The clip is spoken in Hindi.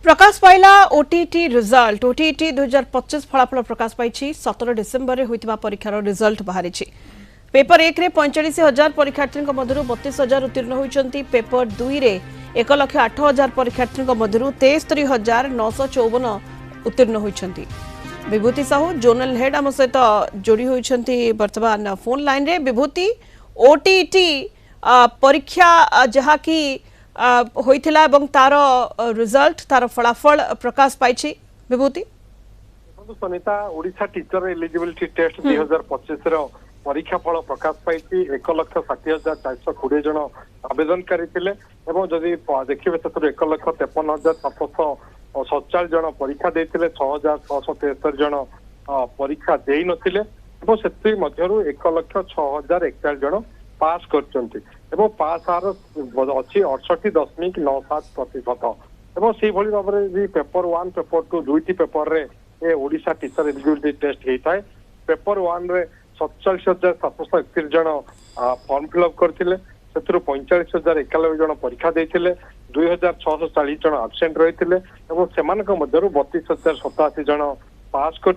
प्रकाश पाइला ओटीटी रिजल्ट ओटीटी 2025 फलाफल प्रकाश पाई 17 डिसेम्बर में होता परीक्षार रिजल्ट बाहरी पेपर 1 रे 45,000 परीक्षार्थी मध्य 32,000 उत्तीर्ण होती। पेपर 2 रे 1,08,000 परीक्षार्थी मध्य 73,954 उत्तीर्ण होती। विभूति साहू जोनल हेड आम सहित जोड़ी होती वर्तमान फोन लाइन रे। विभूति, ओटीटी परीक्षा जहाँकि होइथिला एवं तार रिजल्ट तार फलाफल प्रकाश पाई। विभूति सनिता ओडिशा टीचर एलिजिबिलिटी टेस्ट 2025 रो परीक्षा फल प्रकाश पाई 1,60,420 जन आवेदनकारी थिले एवं जदि देखिबे से 1,53,747 जन परीक्षा देथिले 6,673 जन परीक्षा देई नथिले एवं सेति मध्यरु 1,06,041 जन पास करचंती एवं पास आर अच्छी 68.97% एवं से भली भाव में पेपर 1 पेपर 2 दुईटी पेपर रे ए ओडिशा टीचर एलिजिबिलिटी टेस्ट होता है। पेपर 1 रे 47,731 जन फॉर्म फिलअप करते 45,091 जन परीक्षा देते 2,640 जन आबसेंट रही 32,087 जन पास कर।